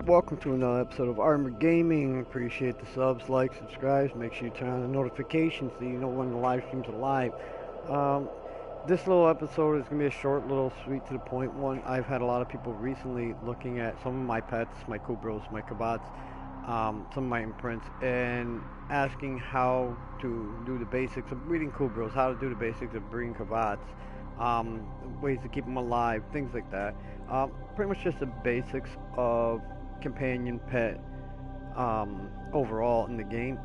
Welcome to another episode of Armored Gaming. Appreciate the subs, likes, subscribes. Make sure you turn on the notifications so you know when the live streams are live. Um, this little episode is going to be a short, little, sweet to the point one. I've had a lot of people recently looking at some of my pets, my Kubrows, my Kavats, some of my imprints, and asking how to do the basics of breeding Kubrows, how to do the basics of breeding Kavats, ways to keep them alive, things like that. Pretty much just the basics of companion pet overall in the game.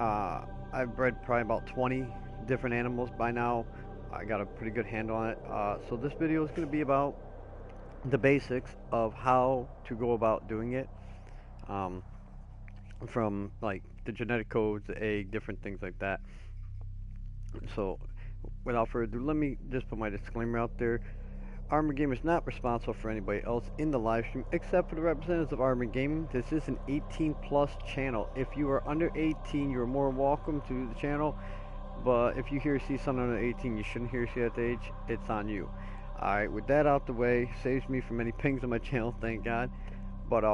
I've bred probably about 20 different animals by now. I got a pretty good handle on it. So this video is going to be about the basics of how to go about doing it. From like the genetic codes, the egg, different things like that. So without further ado, let me just put my disclaimer out there. Armored Gaming is not responsible for anybody else in the live stream except for the representatives of Armored Gaming. This is an 18 plus channel. If you are under 18, you are more welcome to the channel. But if you see something under 18, you shouldn't see that age. It's on you. Alright, with that out the way, saves me from any pings on my channel, thank God. But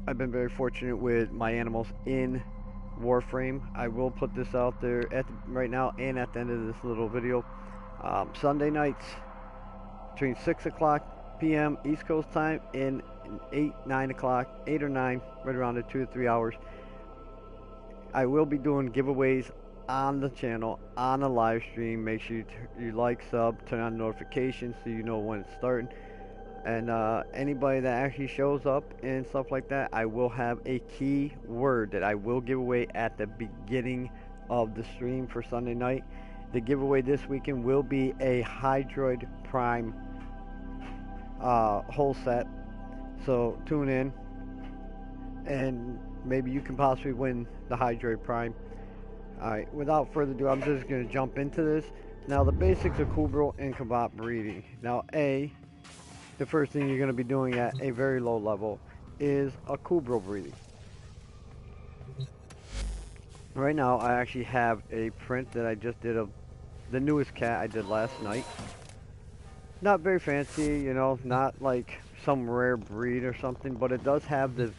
I've been very fortunate with my animals in Warframe. I will put this out there right now and at the end of this little video. Sunday nights, between 6 o'clock p.m. East Coast time and 9 o'clock, 8 or 9, right around the 2 to 3 hours. I will be doing giveaways on the channel, on the live stream. Make sure you like, sub, turn on notifications so you know when it's starting. And anybody that actually shows up and stuff like that, I will have a key word that I will give away at the beginning of the stream for Sunday night. The giveaway this weekend will be a Hydroid Prime whole set, so tune in and maybe you can possibly win the Hydroid Prime. Alright, without further ado, I'm just going to jump into this. Now, the basics of Kubrow and Kavat breeding. Now, the first thing you're going to be doing at a very low level is a Kubrow breeding. Right now, I actually have a print that I just did of the newest cat I did last night. Not very fancy, you know, not like some rare breed or something, but it does have the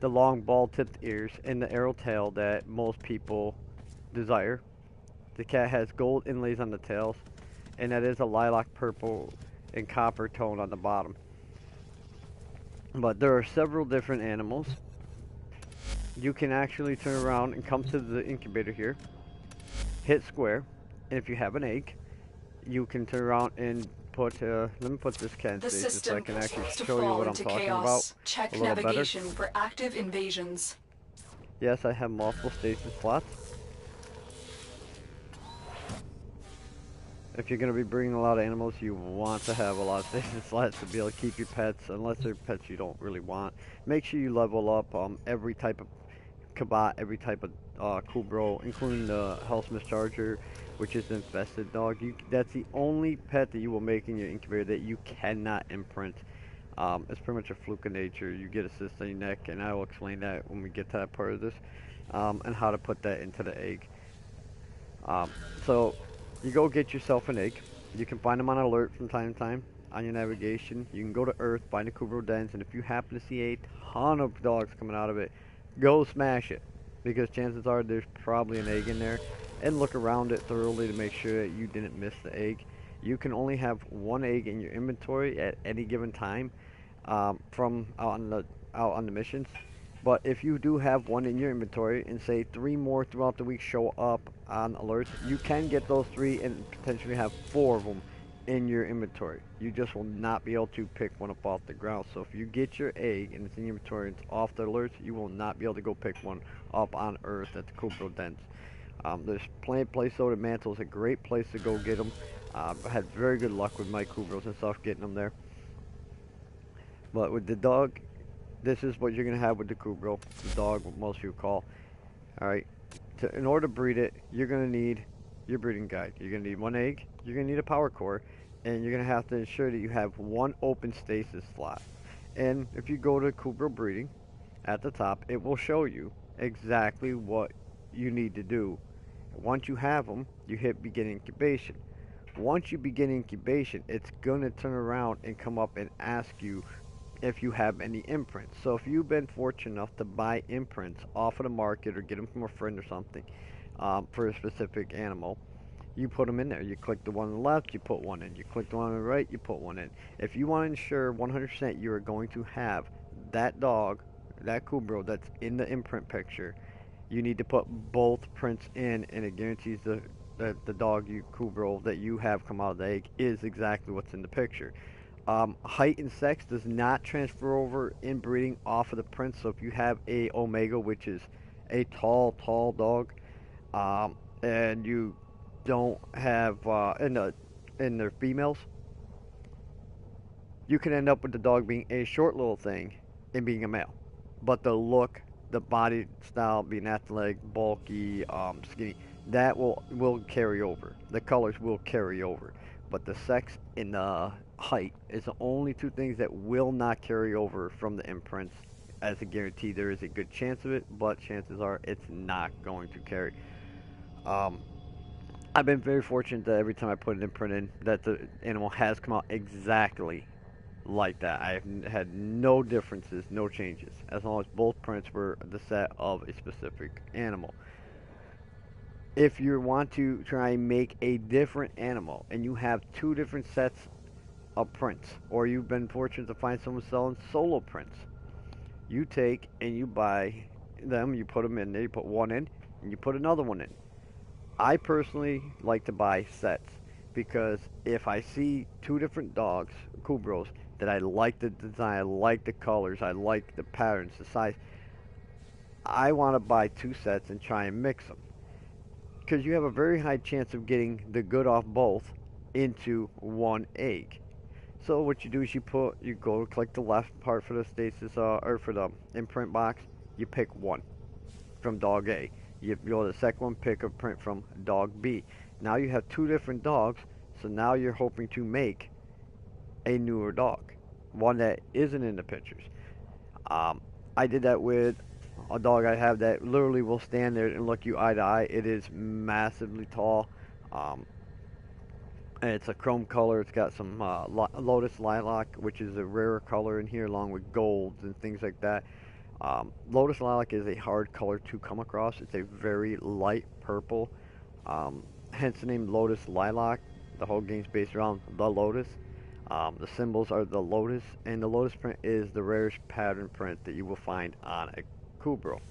long ball-tipped ears and the arrow tail that most people desire. The cat has gold inlays on the tails, and that is a lilac purple and copper tone on the bottom. But there are several different animals. You can actually turn around and come to the incubator here, hit square, and if you have an egg, you can turn around and put, let me put this cat in stasis so I can actually show you what I'm talking about Check a little navigation better. for active invasions. Yes, I have multiple stasis slots. If you're going to be bringing a lot of animals, you want to have a lot of stasis slots to be able to keep your pets, unless they're pets you don't really want. Make sure you level up every type of Kavat, every type of Kubrow, including the Hellsmith Charger, which is the infested dog. That's the only pet that you will make in your incubator that you cannot imprint. It's pretty much a fluke of nature. You get a cyst on your neck, and I will explain that when we get to that part of this, and how to put that into the egg. So you go get yourself an egg. You can find them on alert from time to time on your navigation. You can go to Earth, find the Kubrow dens, and if you happen to see a ton of dogs coming out of it, go smash it, because chances are there's probably an egg in there, and look around it thoroughly to make sure that you didn't miss the egg. You can only have one egg in your inventory at any given time from out on the missions. But if you do have one in your inventory and say 3 more throughout the week show up on alerts, you can get those 3 and potentially have 4 of them in your inventory. You just will not be able to pick one up off the ground. So if you get your egg and it's in your inventory and it's off the alerts, you will not be able to go pick one up on Earth at the Kubrow dens. There's plenty of places though. The Mantle is a great place to go get them. I had very good luck with my Kubrows and stuff getting them there. But with the dog, this is what you're going to have with the Kubrow, the dog, what most people call. Alright, in order to breed it, you're going to need your breeding guide. You're going to need 1 egg, you're going to need a power core, and you're going to have to ensure that you have 1 open stasis slot. And if you go to Kubrow breeding, at the top, it will show you exactly what you need to do. Once you have them, you hit begin incubation. Once you begin incubation, it's going to turn around and come up and ask you if you have any imprints. So if you've been fortunate enough to buy imprints off of the market or get them from a friend or something for a specific animal, you put them in there. You click the one on the left, you put one in. You click the one on the right, you put one in. If you want to ensure 100% you are going to have that dog, that Kubrow that's in the imprint picture, you need to put both prints in, and it guarantees the dog you Kubrow that you have come out of the egg is exactly what's in the picture. Height and sex does not transfer over in breeding off of the prints. So if you have a Omega, which is a tall dog, and you don't have in their females, you can end up with the dog being a short little thing and being a male. But the look, the body style, being athletic, bulky, skinny, that will carry over. The colors will carry over. But the sex and the height is the only two things that will not carry over from the imprints. As a guarantee, there is a good chance of it, but chances are it's not going to carry. Um, I've been very fortunate that every time I put an imprint in, that the animal has come out exactly like that. I have had no differences, no changes, as long as both prints were the set of a specific animal. If you want to try and make a different animal and you have two different sets of prints, or you've been fortunate to find someone selling solo prints, you take and you buy them, you put them in there, you put one in, and you put another one in. I personally like to buy sets because if I see two different dogs, Kubrows, that I like the design, I like the colors, I like the patterns, the size, I want to buy two sets and try and mix them. Because you have a very high chance of getting the good off both into one egg. So what you do is you go click the left part for the stasis or for the imprint box. You pick one from dog A. You go to the second one, pick a print from dog B. Now you have two different dogs, so now you're hoping to make a newer dog, one that isn't in the pictures. I did that with a dog I have that literally will stand there and look you eye to eye. It is massively tall. Um, and it's a chrome color. It's got some lotus lilac, which is a rarer color in here, along with golds and things like that. Lotus lilac is a hard color to come across. It's a very light purple, hence the name Lotus Lilac. The whole game's based around the lotus. The symbols are the lotus, and the lotus print is the rarest pattern print that you will find on a Kubrow.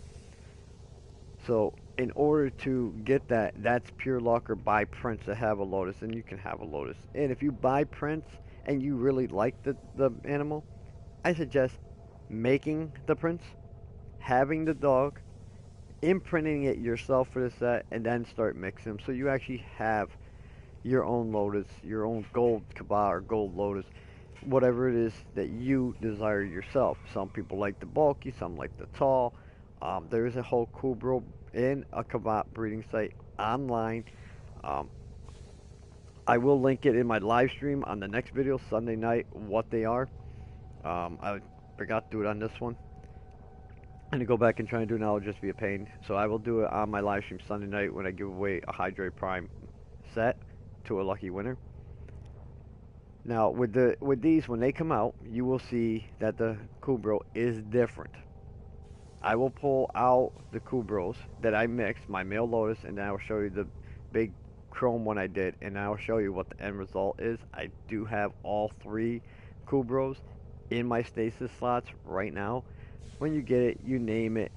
So in order to get that, that's pure luck, or buy prints that have a lotus, and you can have a lotus. And if you buy prints and you really like the animal, I suggest making the prints, having the dog, imprinting it yourself for the set, and then start mixing them. So you actually have your own lotus, your own gold Kavat or gold lotus, whatever it is that you desire yourself. Some people like the bulky, some like the tall. There is a whole Kubrow in a Kavat breeding site online. Um, I will link it in my live stream on the next video, Sunday night, what they are. I forgot to do it on this one. And to go back and try and do it now will just be a pain. So I will do it on my live stream Sunday night when I give away a Hydrate Prime set to a lucky winner. Now with these, when they come out, you will see that the Kubrow is different. I will pull out the Kubrows that I mixed, my male lotus, and then I will show you the big chrome one I did, and I will show you what the end result is. I do have all three Kubrows in my stasis slots right now. When you get it, you name it,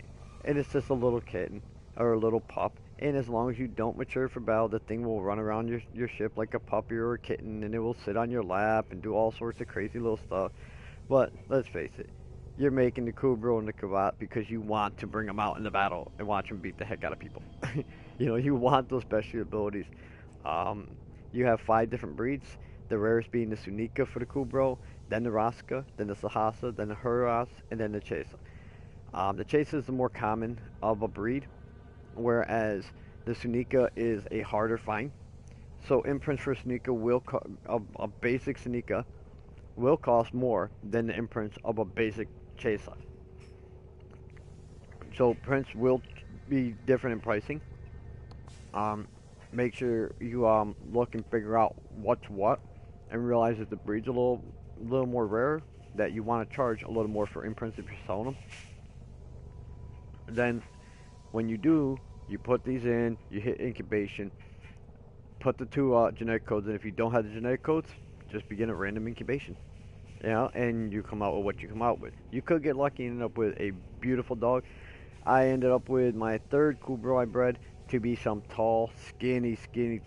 and it's just a little kitten or a little pup. And as long as you don't mature for battle, the thing will run around your ship like a puppy or a kitten, and it will sit on your lap and do all sorts of crazy little stuff. But let's face it, you're making the Kubrow and the Kavat because you want to bring them out in the battle and watch them beat the heck out of people. You know, you want those special abilities. You have 5 different breeds, the rarest being the Sunika for the Kubrow, then the Raska, then the Sahasa, then the Huras, and then the Chesa. The Chesa is the more common of a breed, whereas the Sunika is a harder find. So imprints for Sunika will a basic Sunika will cost more than the imprints of a basic Chesa. So prints will be different in pricing. Make sure you look and figure out what's what, and realize that the breed's a little more rare. that you want to charge a little more for imprints if you're selling them. Then when you do, you put these in, you hit incubation, put the two genetic codes in. If you don't have the genetic codes, just begin a random incubation. And you come out with what you come out with. You could get lucky and end up with a beautiful dog. I ended up with my third Kubrow I bred to be some tall, skinny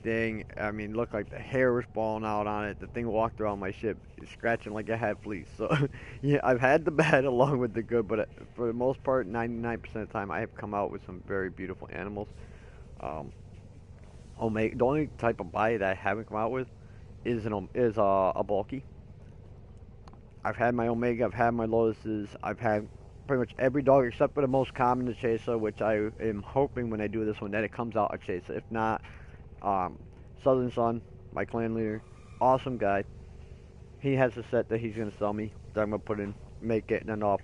thing. I mean, looked like the hair was falling out on it. The thing walked around my ship, scratching like it had fleas. So, yeah, I've had the bad along with the good, but for the most part, 99% of the time, I have come out with some very beautiful animals. Um, Omega, the only type of body that I haven't come out with is a bulky. I've had my Omega, I've had my Lotuses, I've had pretty much every dog except for the most common, the Chaser, which I am hoping when I do this one that it comes out a Chaser. If not, Southern Sun, my clan leader, awesome guy. He has a set that he's going to sell me that I'm going to put in, make it, and then I'll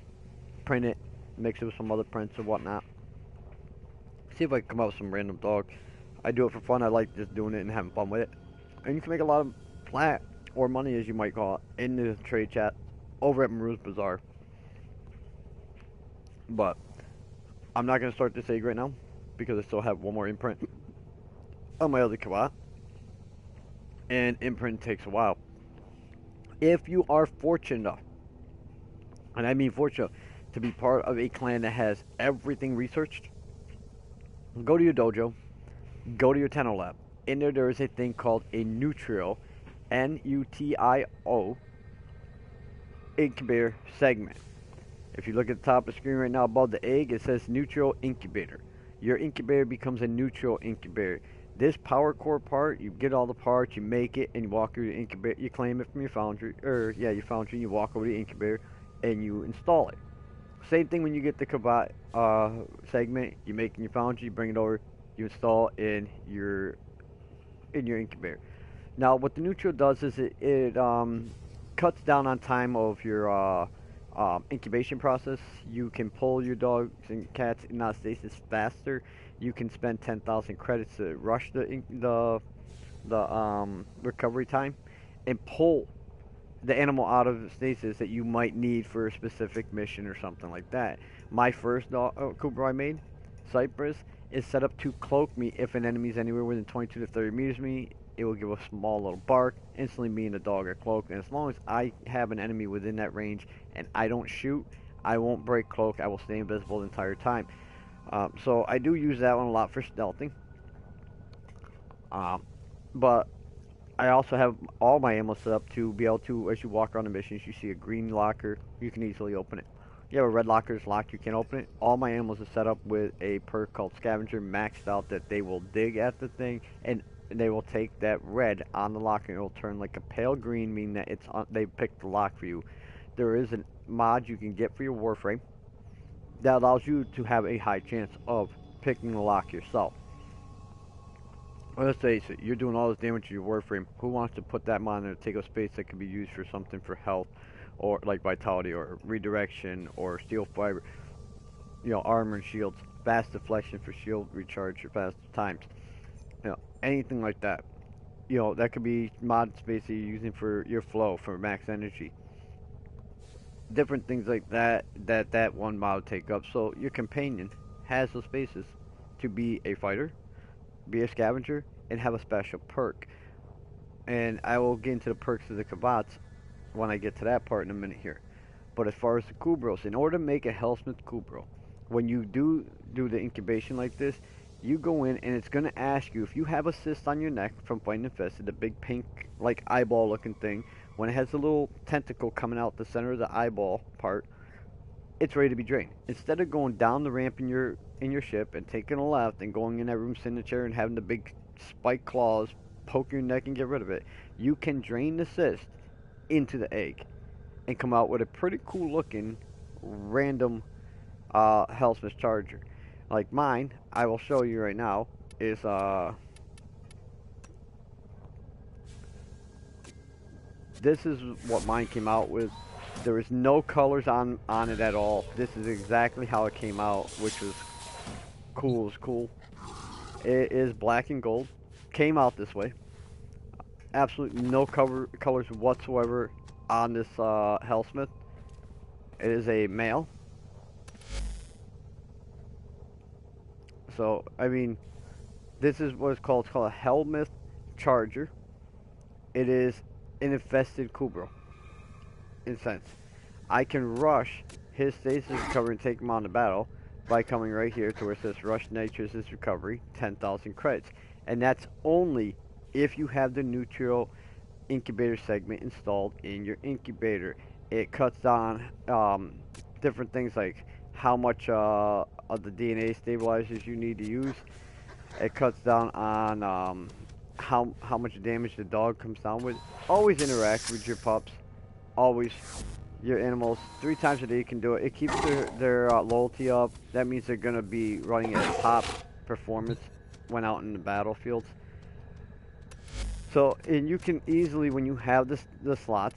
print it, mix it with some other prints and whatnot. See if I can come up with some random dog. I do it for fun. I like just doing it and having fun with it. And you can make a lot of flat or money, as you might call it, in the trade chat over at Maru's Bazaar. But I'm not going to start this egg right now because I still have one more imprint on my other Kavat. And imprint takes a while. If you are fortunate enough, and I mean fortunate, to be part of a clan that has everything researched, go to your dojo, go to your Tenno lab. In there is a thing called a Nutrio, Nutio, incubator segment. If you look at the top of the screen right now above the egg, it says Nutrio Incubator. Your incubator becomes a Nutrio Incubator. This power core part, you get all the parts, you make it, and you walk through the incubator. You claim it from your foundry, your foundry, and you walk over to the incubator, and you install it. Same thing when you get the Kavat segment, you make it in your foundry, you bring it over, you install in your incubator. Now, what the Nutrio does is it cuts down on time of your incubation process. You can pull your dogs and cats in stasis faster. You can spend 10,000 credits to rush the recovery time, and pull the animal out of stasis that you might need for a specific mission or something like that. My first Kubrow I made, Cypress, is set up to cloak me if an enemy is anywhere within 22 to 30 meters of me. It will give a small little bark, instantly me and the dog are cloaked, and as long as I have an enemy within that range and I don't shoot, I won't break cloak. I will stay invisible the entire time. So I do use that one a lot for stealthing. But I also have all my ammo set up to be able to, as you walk around the missions, you see a green locker, you can easily open it. You have a red locker that's locked, you can't open it. All my ammo is set up with a perk called Scavenger, maxed out, that they will dig at the thing and they will take that red on the locker and it will turn like a pale green, meaning that it's they picked the lock for you. There is a mod you can get for your Warframe that allows you to have a high chance of picking the lock yourself. Well, let's face it, you're doing all this damage to your Warframe. Who wants to put that mod in there to take up space that can be used for something for health, or like vitality, or redirection, or steel fiber, armor and shields, fast deflection for shield recharge or fast times, anything like that. That could be mod space that you're using for your flow for max energy. Different things like that one mod will take up. So your companion has those spaces to be a fighter, be a scavenger, and have a special perk. And I will get into the perks of the Kavats when I get to that part in a minute here. But as far as the Kubrows, in order to make a Hellsmith Kubrow, when you do the incubation like this, you go in and it's going to ask you if you have a cyst on your neck from fighting infested, the big pink like eyeball looking thing. When it has a little tentacle coming out the center of the eyeball part, it's ready to be drained. Instead of going down the ramp in your ship and taking a left and going in that room, sitting in the chair and having the big spike claws poke your neck and get rid of it, you can drain the cyst into the egg and come out with a pretty cool looking random Hellsmith Charger. Like mine, I will show you right now, is this is what mine came out with. There is no colors on it at all. This is exactly how it came out, which was cool as cool. It is black and gold. Came out this way. Absolutely no colors whatsoever on this Hellsmith. It is a male. So, I mean, this is what it's called a helmet charger. It is an infested Kubrow, in a sense. I can rush his stasis recovery and take him on to battle by coming right here to where it says rush nitrosis recovery, 10,000 credits. And that's only if you have the neutral incubator segment installed in your incubator. It cuts down different things like how much of the DNA stabilizers you need to use. It cuts down on how much damage the dog comes down with. Always interact with your pups. Always your animals 3 times a day. You can do it. It keeps their loyalty up. That means they're gonna be running at top performance when out in the battlefields. So, and you can easily, when you have the slots,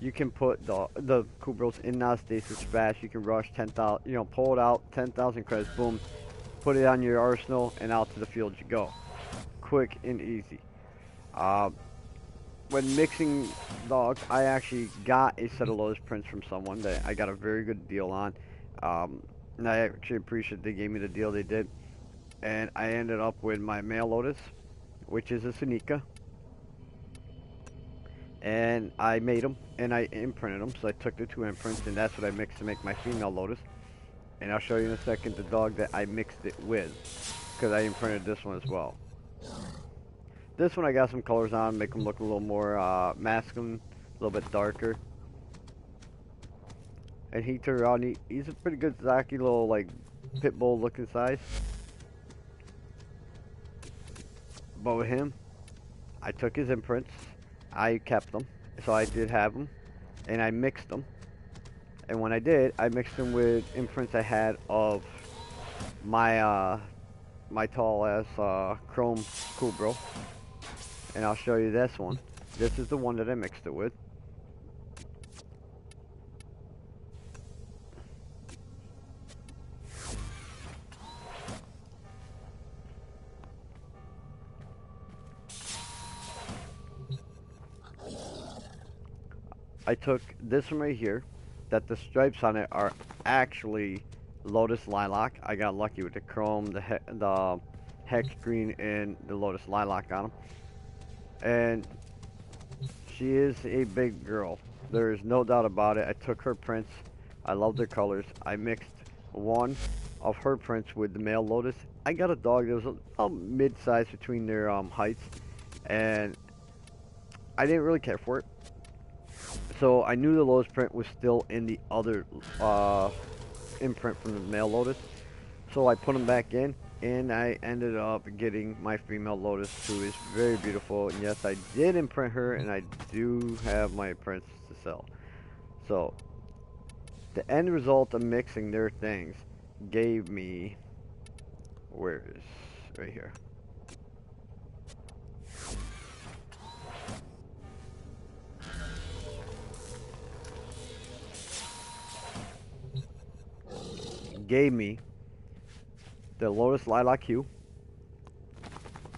you can put the Kubrows in stasis fast. You can rush 10,000, pull it out, 10,000 credits, boom, put it on your arsenal, and out to the field you go. Quick and easy. When mixing dogs, I actually got a set of Lotus prints from someone that I got a very good deal on. And I actually appreciate they gave me the deal they did. And I ended up with my male Lotus, which is a Sunika. And I made them, and I imprinted them. So I took the 2 imprints, and that's what I mixed to make my female Lotus. And I'll show you in a second the dog that I mixed it with, because I imprinted this one as well. This one I got some colors on, make them look a little more masculine, a little bit darker. And he turned around, he's a pretty good stocky little like pit bull looking size. But with him, I took his imprints, I kept them, so I did have them, and I mixed them. And when I did, I mixed them with imprints I had of my my tall ass chrome Kubrow. And I'll show you this one. This is the one that I mixed it with. I took this one right here, that the stripes on it are actually Lotus Lilac. I got lucky with the chrome, the hex green, and the Lotus Lilac on them. And she is a big girl. There is no doubt about it. I took her prints. I love their colors. I mixed one of her prints with the male Lotus. I got a dog that was about mid-size between their heights, and I didn't really care for it. So I knew the Lotus print was still in the other imprint from the male Lotus. So I put them back in, and I ended up getting my female Lotus, who is very beautiful. And yes, I did imprint her, and I do have my prints to sell. So the end result of mixing their things gave me, where is, right here. Gave me the Lotus Lilac Hue,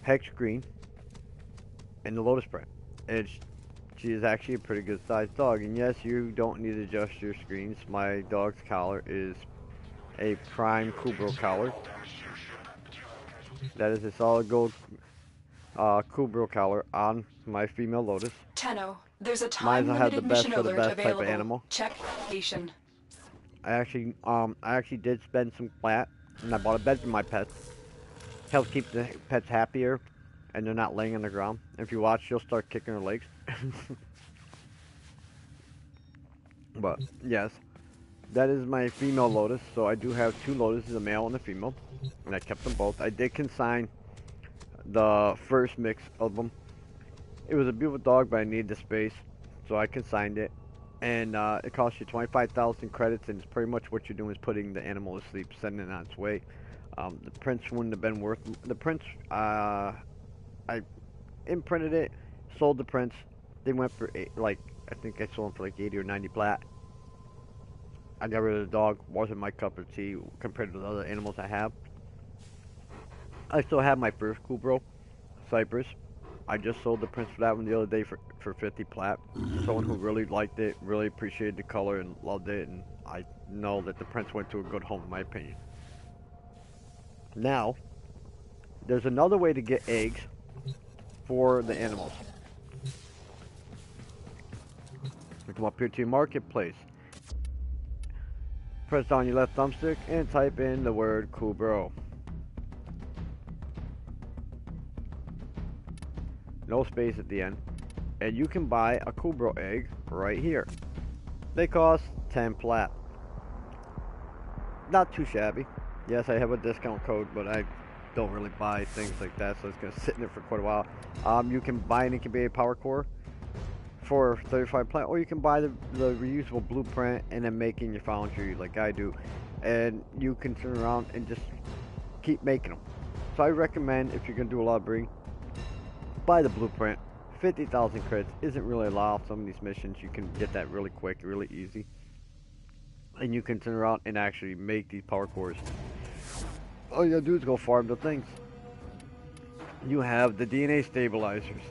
Hex Green, and the Lotus print. And she is actually a pretty good sized dog. And yes, you don't need to adjust your screens. My dog's collar is a prime Kubrow collar. That is a solid gold Kubrow collar on my female Lotus. Tenno, there's a time-limited mission alert available. Type of animal. Check station. I actually did spend some flat, and I bought a bed for my pets. Helps keep the pets happier, and they're not laying on the ground. If you watch, she'll start kicking her legs. But yes, that is my female Lotus. So I do have 2 Lotuses, a male and a female, and I kept them both. I did consign the first mix of them. It was a beautiful dog, but I needed the space, so I consigned it. And it costs you 25,000 credits, and it's pretty much what you're doing is putting the animal to sleep, sending it on its way. The prints wouldn't have been worth the prints. I imprinted it, sold the prints. They went for I think I sold them for like 80 or 90 plat. I got rid of the dog. Wasn't my cup of tea compared to the other animals I have. I still have my first Kubrow, Cypress. I just sold the prints for that one the other day for 50 plat. Someone who really liked it, really appreciated the color and loved it, and I know that the prince went to a good home, in my opinion. Now, there's another way to get eggs for the animals. You come up here to your marketplace. Press down your left thumbstick and type in the word Kubrow. No space at the end. And you can buy a Kubrow egg right here. They cost 10 plat. Not too shabby. Yes, I have a discount code, but I don't really buy things like that, so it's going to sit in there for quite a while. You can buy an incubated power core for 35 plat, or you can buy the reusable blueprint and then make in your foundry like I do, and you can turn around and just keep making them. So I recommend, if you're going to do a lot of breeding, buy the blueprint. 50,000 credits isn't really a lot. Some of these missions you can get that really quick, really easy, and you can turn around and actually make these power cores. All you gotta do is go farm the things. You have the DNA stabilizers.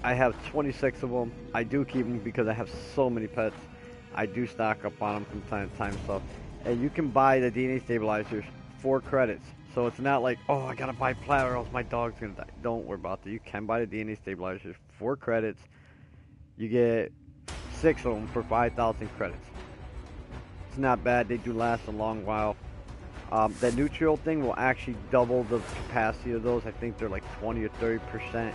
I have 26 of them. I do keep them because I have so many pets. I do stock up on them from time to time stuff. And you can buy the DNA stabilizers for credits. So it's not like, oh, I gotta buy plat or else my dog's gonna die. Don't worry about that. You can buy the DNA stabilizers for credits. You get 6 of them for 5,000 credits. It's not bad. They do last a long while. That neutral thing will actually double the capacity of those. I think they're like 20 or 30%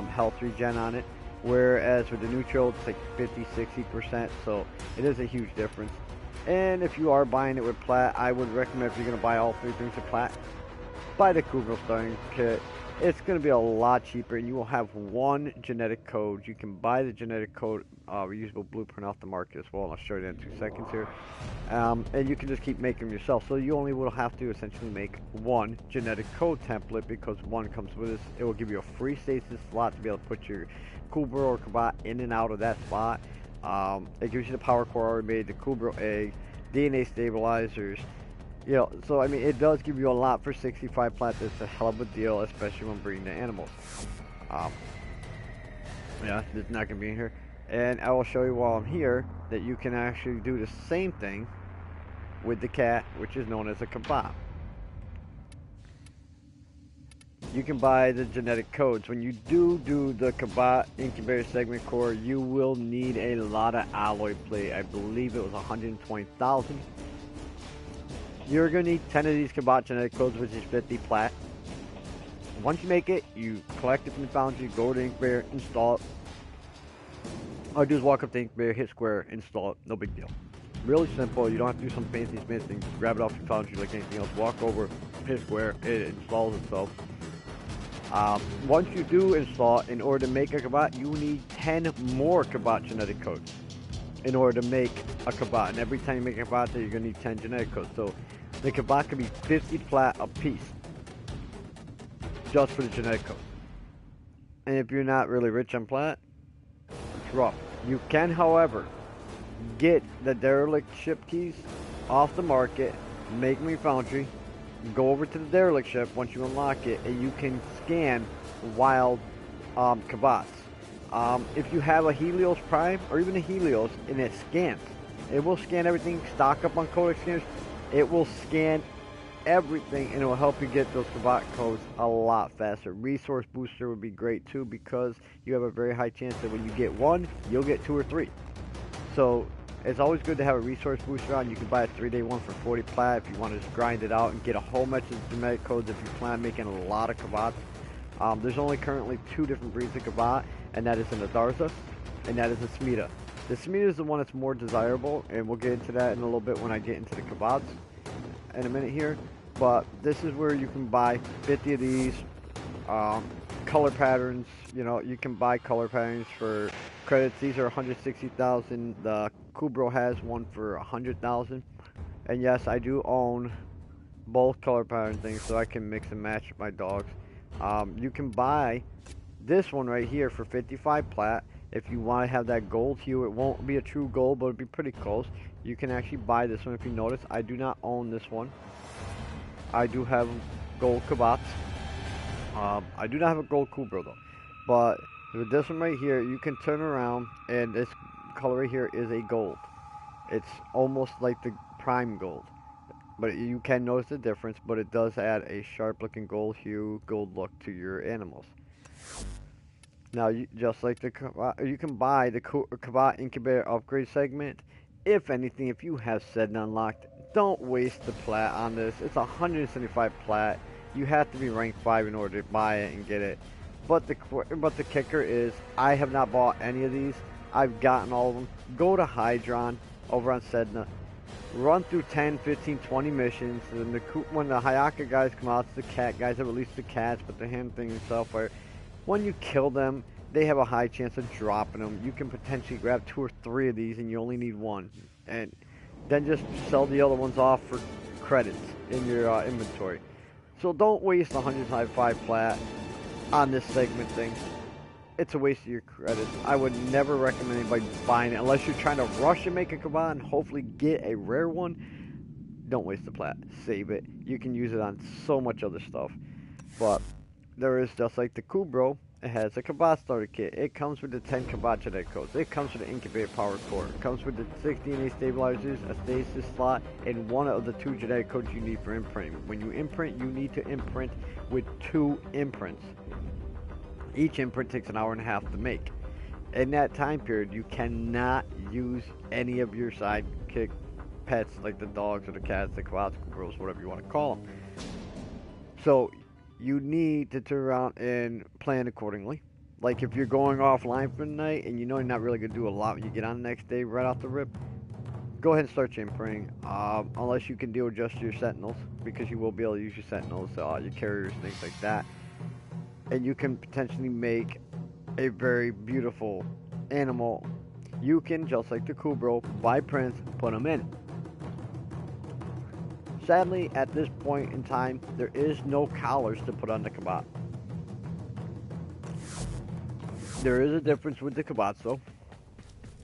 health regen on it. Whereas with the neutral, it's like 50-60%. So it is a huge difference. And if you are buying it with plat, I would recommend, if you're going to buy all 3 things with plat, buy the Kubrow starting kit. It's going to be a lot cheaper, and you will have 1 genetic code. You can buy the genetic code reusable blueprint off the market as well, and I'll show you that in 2 seconds here. And you can just keep making them yourself. So you only will have to essentially make 1 genetic code template, because 1 comes with this. It will give you a free stasis slot to be able to put your Kubrow or Kavat in and out of that spot. It gives you the power core already made, the Kubrow egg, DNA stabilizers. You know, so I mean, it does give you a lot for 65 plat. It's a hell of a deal, especially when breeding the animals. Yeah, it's not gonna be in here. And I will show you while I'm here that you can actually do the same thing with the cat, which is known as a Kavat. You can buy the genetic codes. When you do the Kavat incubator segment core, you will need a lot of alloy plate. I believe it was 120,000. You're going to need 10 of these Kavat genetic codes, which is 50 plat. Once you make it, you collect it from the foundry, go to the incubator, install it. All you do is walk up to the incubator, hit square, install it. No big deal. Really simple. You don't have to do some fancy smith thing. Grab it off your foundry like anything else. Walk over, hit square, it installs itself. Once you do install it, in order to make a Kavat, you need 10 more Kavat genetic codes in order to make a Kavat. And every time you make a Kavat, you're going to need 10 genetic codes. So the Kavat could be 50 plat a piece just for the genetic code. And if you're not really rich on plat, it's rough. You can, however, get the derelict ship keys off the market, make them in foundry, go over to the derelict ship once you unlock it, and you can scan wild Kavats. If you have a Helios Prime or even a Helios and it scans, it will scan everything. Stock up on codex scanners. It will scan everything, and it will help you get those Kavat codes a lot faster. Resource booster would be great too, because you have a very high chance that when you get 1, you'll get 2 or 3. So it's always good to have a resource booster on. You can buy a 3-day one for 40 plat if you want to just grind it out and get a whole bunch of genetic codes if you plan on making a lot of Kavats. There's only currently 2 different breeds of Kavat, and that is an Adarza, and that is a Smita. The Smita is the one that's more desirable, and we'll get into that in a little bit when I get into the Kavats in a minute here. But this is where you can buy 50 of these. Color patterns, you know, you can buy color patterns for credits. These are 160,000. The Kubrow has one for 100,000. And yes, I do own both color pattern things, so I can mix and match my dogs. You can buy this one right here for 55 plat. If you want to have that gold hue, it won't be a true gold, but it'll be pretty close. You can actually buy this one. If you notice, I do not own this one. I do have gold Kavats. I do not have a gold Kubrow though. But with this one right here, you can turn around, and this color right here is a gold. It's almost like the prime gold. But you can notice the difference, but it does add a sharp looking gold hue, gold look to your animals. Now, just like the you can buy the Kavat incubator upgrade segment. If anything, if you have Sedna unlocked, don't waste the plat on this. It's 175 plat. You have to be rank 5 in order to buy it and get it. But the kicker is, I have not bought any of these. I've gotten all of them. Go to Hydron over on Sedna. Run through 10, 15, 20 missions. And when the Hayaka guys come out, it's the cat guys that release the cats, but the hand thing and stuff. When you kill them, they have a high chance of dropping them. You can potentially grab 2 or 3 of these, and you only need 1. And then just sell the other ones off for credits in your inventory. So don't waste 105 plat on this segment thing. It's a waste of your credits. I would never recommend anybody buying it unless you're trying to rush and make a Kavat and hopefully get a rare one. Don't waste the plat. Save it. You can use it on so much other stuff. But there is, just like the Kubrow, it has a Kavat starter kit. It comes with the 10 Kavat genetic codes. It comes with the incubator power core. It comes with the 6 DNA stabilizers, a stasis slot, and one of the 2 genetic codes you need for imprinting. When you imprint, you need to imprint with 2 imprints. Each imprint takes an hour and a half to make. In that time period, you cannot use any of your sidekick pets, like the dogs or the cats, the Kavats, Kubrows, whatever you want to call them. So you need to turn around and plan accordingly. Like if you're going offline for the night and you know you're not really going to do a lot when you get on the next day right off the rip, go ahead and start your imprinting. Unless you can deal with just your sentinels, because you will be able to use your sentinels, your carriers, things like that. And you can potentially make a very beautiful animal. You can, just like the Kubrow, buy prints, put them in. Sadly, at this point in time, there is no collars to put on the Kavat. There is a difference with the Kavats though,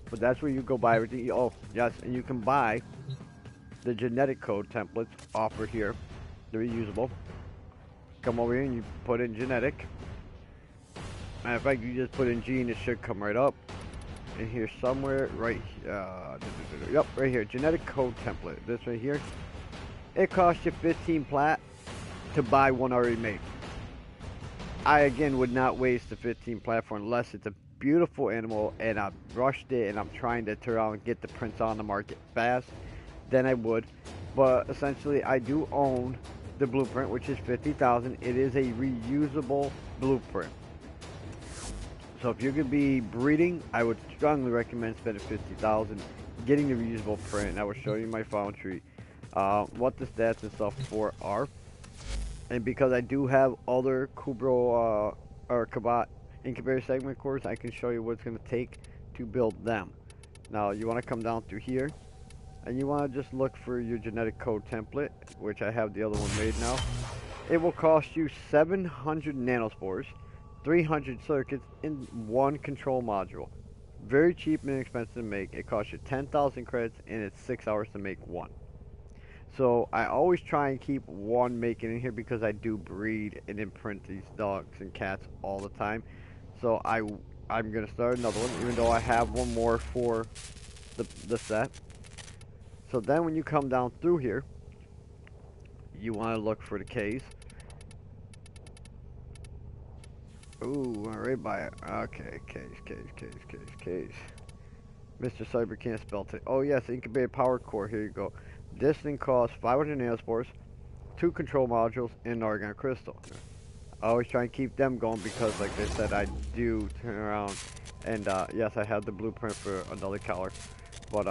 but that's where you go buy everything. Oh, yes, and you can buy the genetic code templates offered here. They're reusable. Come over here and you put in genetic. Matter of fact, you just put in G and it should come right up. And here somewhere, right, yep, right here, genetic code template. This right here. It costs you 15 plat to buy one already made. I again would not waste the 15 plat for unless it's a beautiful animal and I've rushed it and I'm trying to turn around and get the prints on the market fast. Then I would. But essentially, I do own the blueprint, which is 50,000. It is a reusable blueprint. So if you're going to be breeding, I would strongly recommend spending 50,000, getting the reusable print, and I will show you my found tree, what the stats and stuff for are. And because I do have other Kubrow or Kavat incubator segment cores, I can show you what it's going to take to build them. Now you want to come down through here, and you want to just look for your genetic code template, which I have the other one made now. It will cost you 700 nanospores, 300 circuits, in 1 control module. Very cheap and inexpensive to make. It costs you 10,000 credits and it's 6 hours to make 1. So I always try and keep 1 making in here because I do breed and imprint these dogs and cats all the time. So I'm going to start another one, even though I have one more for the set. So then when you come down through here, you want to look for the K's. Ooh, right by it. Okay, K's. Mr. Cyber can't spell today. Oh yes, incubated power core. Here you go. This thing costs 500 nanospores, 2 control modules, and an argon crystal. I always try and keep them going because, like I said, I do turn around and yes, I have the blueprint for another color, but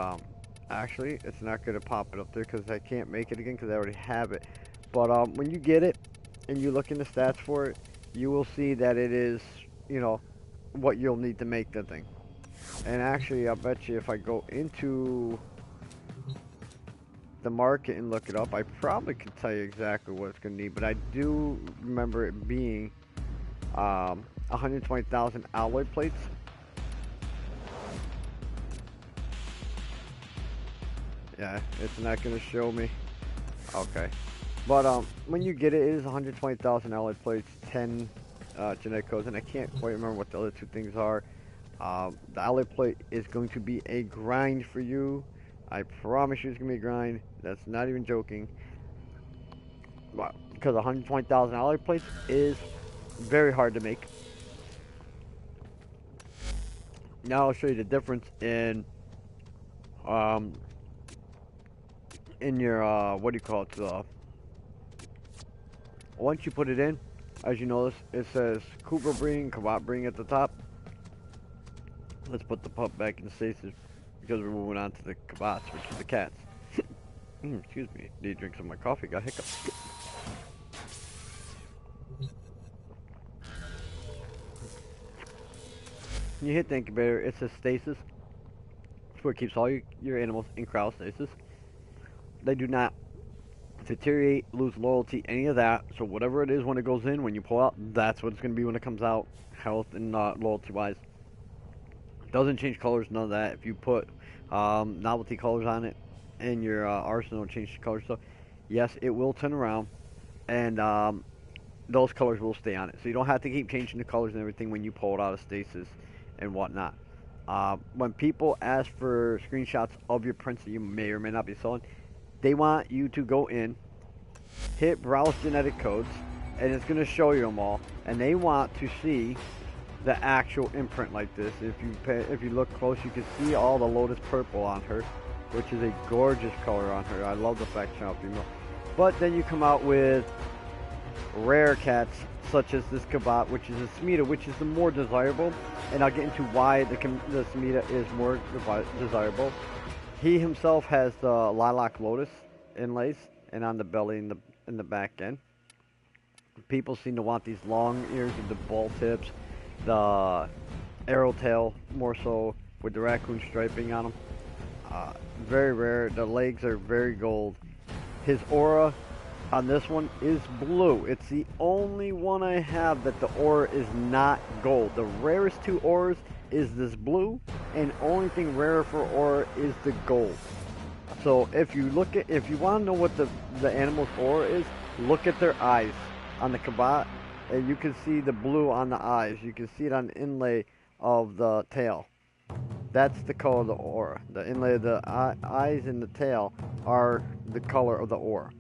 actually it's not going to pop it up there because I can't make it again because I already have it. But when you get it and you look in the stats for it, you will see that it is, you know, what you'll need to make the thing. And actually, I bet you if I go into the market and look it up, I probably could tell you exactly what it's going to need. But I do remember it being 120,000 alloy plates. Yeah, it's not going to show me. Okay. But when you get it, it is 120,000 alloy plates, 10 genetic codes, and I can't quite remember what the other 2 things are. The alloy plate is going to be a grind for you. I promise you it's gonna be a grind. That's not even joking. Well, because $120,000 plates is very hard to make. Now I'll show you the difference um in your what do you call it? Once you put it in, as you notice, it says Kubrow breeding, Kavat breeding at the top. Let's put the pup back in stasis because we're moving on to the Kavats, which is the cats. Excuse me, need to drink some of my coffee, got hiccups. When you hit the incubator, it says stasis. It's where it keeps all your animals in cryostasis. They do not deteriorate, lose loyalty, any of that. So whatever it is when it goes in, when you pull out, that's what it's going to be when it comes out, health and loyalty-wise. Doesn't change colors, none of that. If you put novelty colors on it in your arsenal and change the colors, so yes, it will turn around, and those colors will stay on it. So you don't have to keep changing the colors and everything when you pull it out of stasis and whatnot. When people ask for screenshots of your prints that you may or may not be selling, they want you to go in, hit browse genetic codes, and it's going to show you them all. And they want to see the actual imprint like this. If you look close, you can see all the lotus purple on her, which is a gorgeous color on her. I love the fact she's female. But then you come out with rare cats such as this Kavat, which is a Smita, which is the more desirable, and I'll get into why the Smita is more desirable. He himself has the lilac lotus inlays and on the belly and in the back end. People seem to want these long ears with the ball tips, the arrow tail more so with the raccoon striping on them. Very rare. The legs are very gold. His aura on this one is blue. It's the only one I have that the aura is not gold. The rarest two auras is this blue, and only thing rarer for aura is the gold. So if you want to know what the animal's aura is, look at their eyes on the Kavat, and you can see the blue on the eyes. You can see it on the inlay of the tail. That's the color of the aura. The inlay of the eyes and the tail are the color of the aura.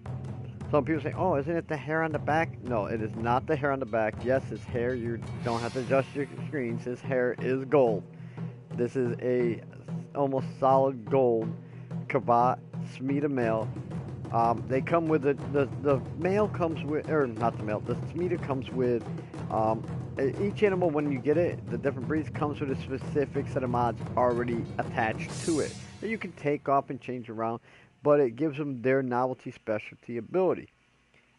Some people say, oh, isn't it the hair on the back? No, it is not the hair on the back. Yes, his hair, you don't have to adjust your screens. His hair is gold. This is a almost solid gold Kavat Smita male. They come with the male comes with, or not the male, the Smita comes with, each animal when you get it, the different breeds comes with a specific set of mods already attached to it that you can take off and change around, but it gives them their novelty specialty ability.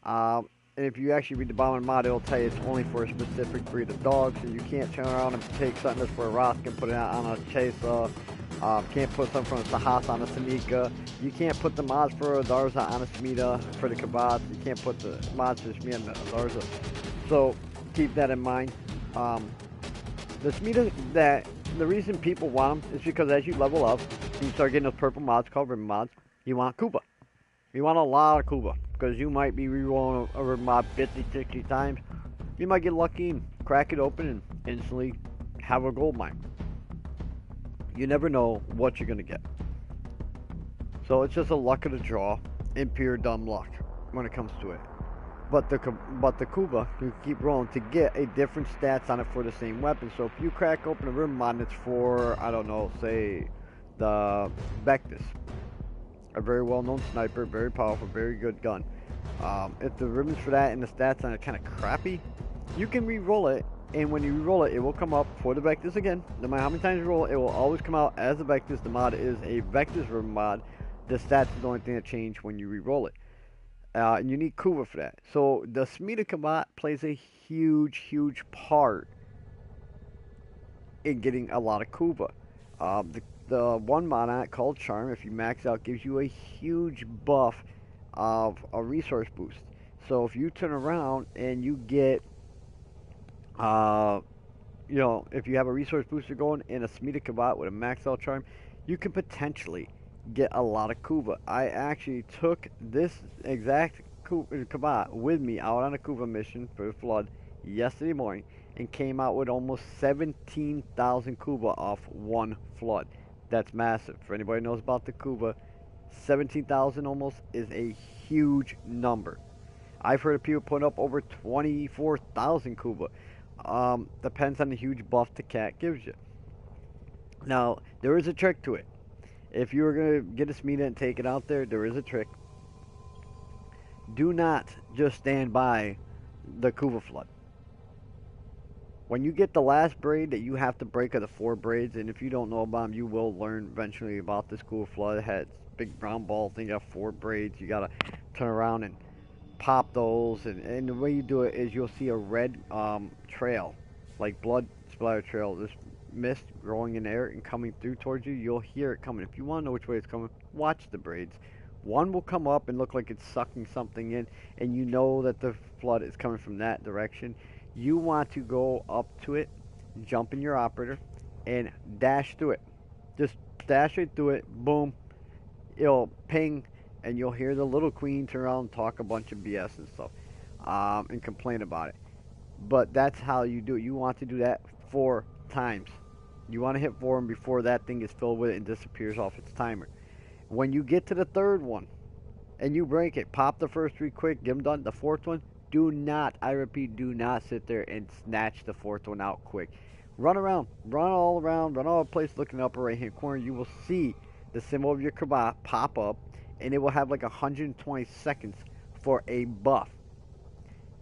And if you actually read the bottom of the mod, it'll tell you it's only for a specific breed of dogs, so you can't turn around and take something that's for a Rosk and put it on a Chesa. Can't put something from a Sahas on a Sanika. You can't put the mods for a Darza on a Smita for the Kavat. You can't put the mods for Smita on a Darza. So keep that in mind. The Smita, the reason people want them is because as you level up, and you start getting those purple mods called ribbon mods, you want Kuba. You want a lot of Kuba, because you might be rerolling a ribbon mod 50, 60 times. You might get lucky and crack it open and instantly have a gold mine. You never know what you're going to get. So it's just a luck of the draw and pure dumb luck when it comes to it. But the Kuba, you keep rolling to get a different stats on it for the same weapon. So if you crack open a ribbon mod and it's for, I don't know, say the Vectis, a very well-known sniper, very powerful, very good gun. If the ribbons for that and the stats on it kind of crappy, you can re-roll it, and when you re-roll it, it will come up for the Vectis again. No matter how many times you roll it, it will always come out as a Vectis. The mod is a Vectis ribbon mod. The stats is the only thing that change when you re-roll it. And you need Kuva for that. So the Smita Kavat plays a huge, huge part in getting a lot of Kuva. The one mod on it called Charm, if you max out, gives you a huge buff of a resource boost. So if you turn around and you get, if you have a resource booster going in a Smita Kavat with a max out Charm, you can potentially get a lot of Kuva. I actually took this exact Kavat with me out on a Kuva mission for the Flood yesterday morning and came out with almost 17,000 Kuva off one Flood. That's massive. For anybody who knows about the Kuba, 17,000 almost is a huge number. I've heard of people putting up over 24,000 Kuba. Depends on the huge buff the cat gives you. Now, there is a trick to it. If you were going to get a Smita and take it out there, there is a trick. Do not just stand by the Kuva flood. When you get the last braid that you have to break of the 4 braids, and if you don't know about them, you will learn eventually about this Kuva flood. It has big brown ball thing, got 4 braids. You got to turn around and pop those, and the way you do it is you'll see a red trail, like blood splatter trail, this mist growing in air and coming through towards you. You'll hear it coming. If you want to know which way it's coming, watch the braids. One will come up and look like it's sucking something in, and you know that the flood is coming from that direction. You want to go up to it, jump in your operator, and dash through it. Just dash right through it, boom, it'll ping, and you'll hear the little queen turn around and talk a bunch of BS and stuff, and complain about it. But that's how you do it. You want to do that 4 times. You want to hit 4 before that thing is filled with it and disappears off its timer. When you get to the 3rd one, and you break it, pop the first 3 quick, get them done. The 4th one, do not, I repeat, do not sit there and snatch the 4th one out quick. Run around, run all around, run all over the place, look in the upper right hand corner. You will see the symbol of your Kavat pop up, and it will have like 120 seconds for a buff.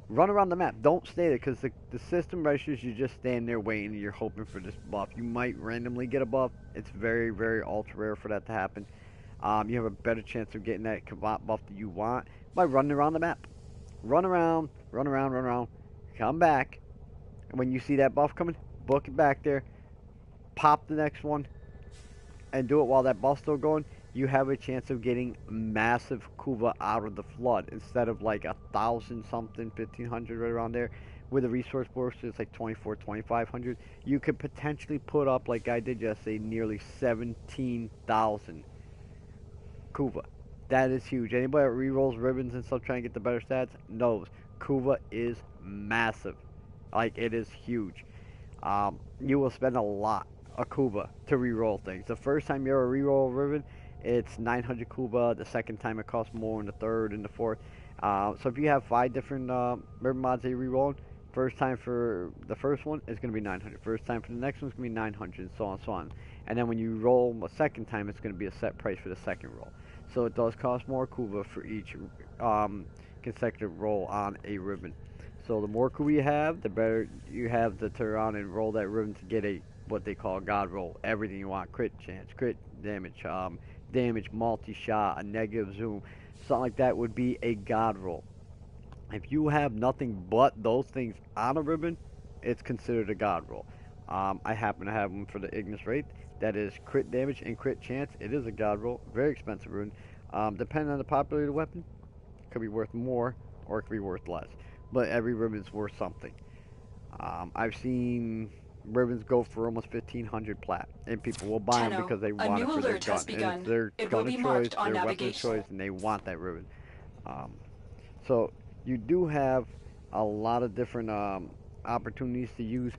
Run around the map. Don't stay there, because the system registers you just stand there waiting and you're hoping for this buff. You might randomly get a buff. It's very, very ultra rare for that to happen. You have a better chance of getting that Kavat buff that you want by running around the map. Run around, run around, run around. Come back. And when you see that buff coming, book it back there. Pop the next one. And do it while that buff's still going. You have a chance of getting massive Kuva out of the flood instead of like 1,000 something, 1,500 right around there. With a resource boost, it's like 2,400, 2,500. You could potentially put up, like I did yesterday, nearly 17,000 Kuva. That is huge. Anybody that rerolls ribbons and stuff trying to get the better stats knows Kuva is massive. Like, it is huge. You will spend a lot of Kuva to reroll things. The first time you ever reroll a ribbon, it's 900 Kuba. The second time it costs more, and the third and the fourth. So if you have 5 different ribbon mods that you reroll, first time for the first one is going to be 900. First time for the next one is going to be 900, and so on and so on. And then when you roll a second time, it's going to be a set price for the second roll. So it does cost more Kuba for each consecutive roll on a ribbon. So the more Kuba you have, the better you have to turn around and roll that ribbon to get a what they call a god roll. Everything you want: crit chance, crit damage, damage, multi-shot, a negative zoom, something like that would be a god roll. If you have nothing but those things on a ribbon, it's considered a god roll. I happen to have one for the Ignis Wraith. That is crit damage and crit chance. It is a god roll. Very expensive rune. Depending on the popularity of the weapon, it could be worth more or it could be worth less. But every ribbon is worth something. I've seen ribbons go for almost 1,500 plat, and people will buy them because they want it for their gun. And it's their gun of choice, their weapon of choice, and they want that ribbon. So you do have a lot of different opportunities to use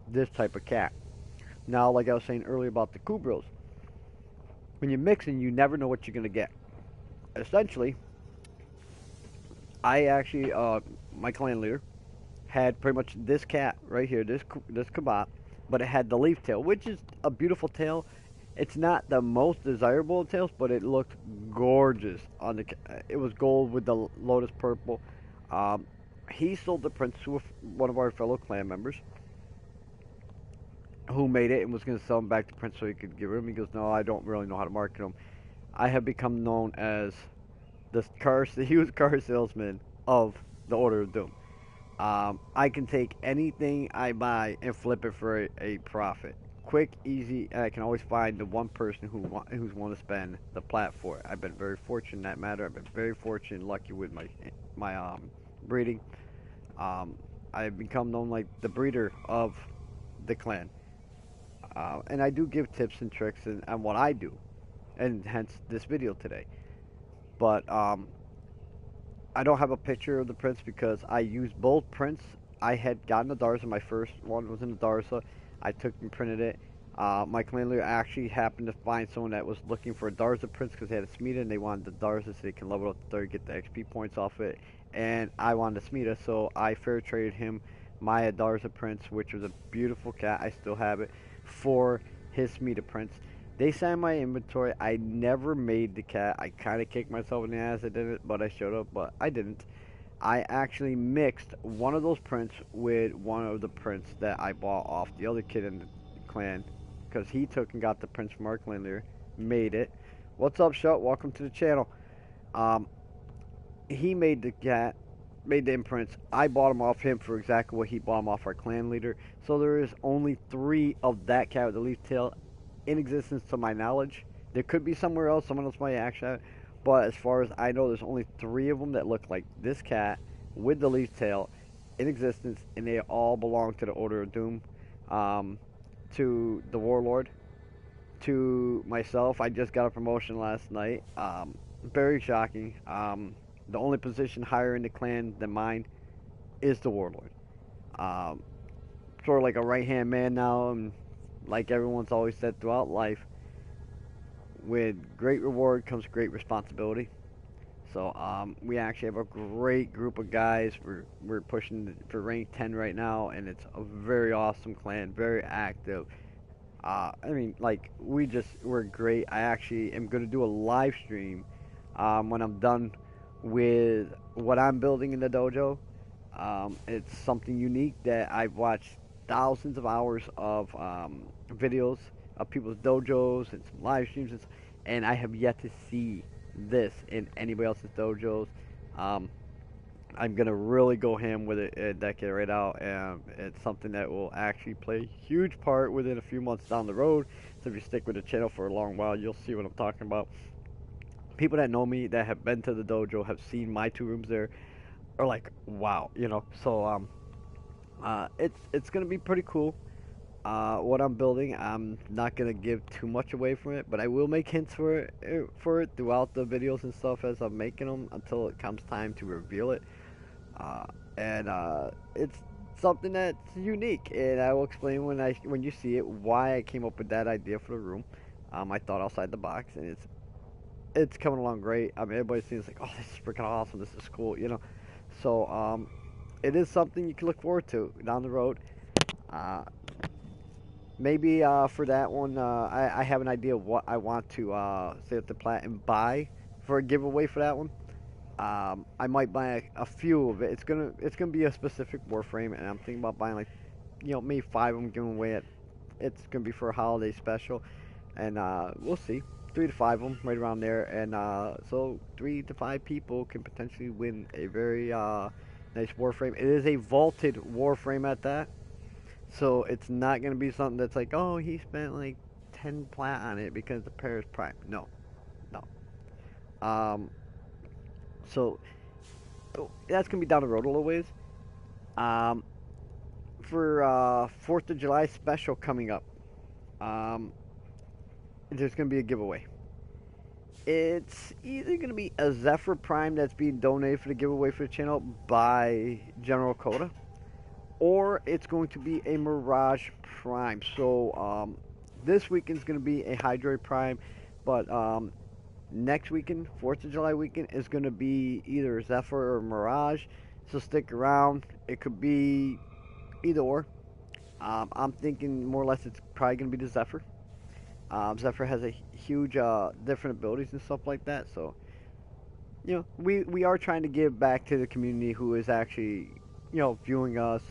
this type of cat. Now, like I was saying earlier about the Kubrows, when you're mixing, you never know what you're going to get. Essentially, I actually, my clan leader, had pretty much this cat right here, this Kavat, but it had the leaf tail, which is a beautiful tail. It's not the most desirable of tails, but it looked gorgeous on the. It was gold with the lotus purple. He sold the prince to one of our fellow clan members, who made it and was going to sell him back to Prince so he could give him. He goes, "No, I don't really know how to market them." I have become known as the huge car salesman of the Order of Doom. I can take anything I buy and flip it for a profit. Quick, easy, and I can always find the one person who's willing to spend the plat for it. I've been very fortunate in that matter. I've been very fortunate and lucky with my breeding. I've become known like the breeder of the clan. And I do give tips and tricks on what I do, and hence this video today. But I don't have a picture of the prince because I used both prints. I had gotten the Darza. My first one was in the Darza. I took and printed it. My clan leader actually happened to find someone that was looking for a Darza Prince because they had a Smita and they wanted the Darza so they can level up to 30, get the XP points off it. And I wanted a Smita, so I fair traded him my Darza Prince, which was a beautiful cat. I still have it for his Smita Prince. They signed my inventory. I never made the cat. I kind of kicked myself in the ass. I did it, but I showed up, but I didn't. I actually mixed one of those prints with one of the prints that I bought off the other kid in the clan because he took and got the prints from our clan leader, made it. What's up, Shut? Welcome to the channel. Um, he made the cat, made the imprints. I bought them off him for exactly what he bought them off our clan leader. So there is only 3 of that cat with the leaf tail in existence to my knowledge. There could be somewhere else, someone else might actually have it. But as far as I know, there's only 3 of them that look like this cat with the leaf tail in existence, and they all belong to the Order of Doom, to the Warlord, to myself. I just got a promotion last night. Very shocking. The only position higher in the clan than mine is the Warlord. Um, Sort of like a right-hand man now, and like everyone's always said throughout life, with great reward comes great responsibility. So we actually have a great group of guys. We're pushing for rank 10 right now, and it's a very awesome clan, very active. I mean, like we're great. I actually am gonna do a live stream when I'm done with what I'm building in the dojo. It's something unique that I've watched thousands of hours of videos of people's dojos and some live streams, and I have yet to see this in anybody else's dojos. Um, I'm gonna really go ham with it and deck it right out, and it's something that will actually play a huge part within a few months down the road. So if you stick with the channel for a long while, you'll see what I'm talking about. People that know me that have been to the dojo have seen my 2 rooms there are like, wow, you know. So it's gonna be pretty cool. What I'm building, I'm not gonna give too much away from it, but I will make hints for it throughout the videos and stuff as I'm making them until it comes time to reveal it. Uh, and it's something that's unique, and I will explain when you see it why I came up with that idea for the room. I thought outside the box, and it's coming along great. I mean, everybody seems like, oh, this is freaking awesome. This is cool, you know. So it is something you can look forward to down the road. Uh, Maybe for that one, I have an idea of what I want to say at the plat and buy for a giveaway for that one. I might buy a few of it. It's gonna be a specific Warframe, and I'm thinking about buying like, maybe 5 of them giving away at. It's gonna be for a holiday special, and we'll see. 3 to 5 of them, right around there, and so 3 to 5 people can potentially win a very nice Warframe. It is a vaulted Warframe at that. So it's not going to be something that's like, oh, he spent like 10 plat on it because the pair is prime. No, no. Um, so that's going to be down the road a little ways. Um, for 4th of July special coming up, um, there's going to be a giveaway. It's either going to be a Zephyr Prime that's being donated for the giveaway for the channel by General Coda, or it's going to be a Mirage Prime. So this weekend's going to be a Hydroid Prime, but next weekend, 4th of July weekend, is going to be either Zephyr or Mirage. So stick around. It could be either or. I'm thinking more or less it's probably going to be the Zephyr. Zephyr has a huge different abilities and stuff like that. So, we are trying to give back to the community who is actually, viewing us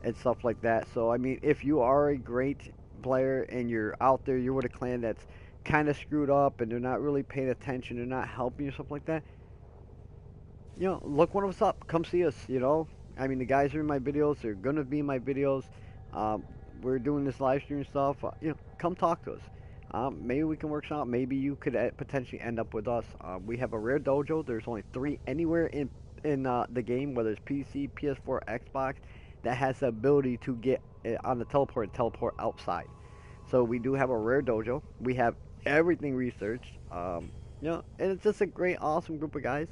and stuff like that. So, I mean, if you are a great player and you're out there, you're with a clan that's kind of screwed up and they're not really paying attention, they're not helping you, stuff like that, look one of us up. Come see us, I mean, the guys are in my videos. They're going to be in my videos. We're doing this live stream stuff. Come talk to us. Maybe we can work something out. Maybe you could potentially end up with us. We have a rare dojo. There's only 3 anywhere in the game, whether it's PC, PS4, Xbox, that has the ability to get on the teleport and teleport outside. So we do have a rare dojo. We have everything researched. And it's just a great, awesome group of guys.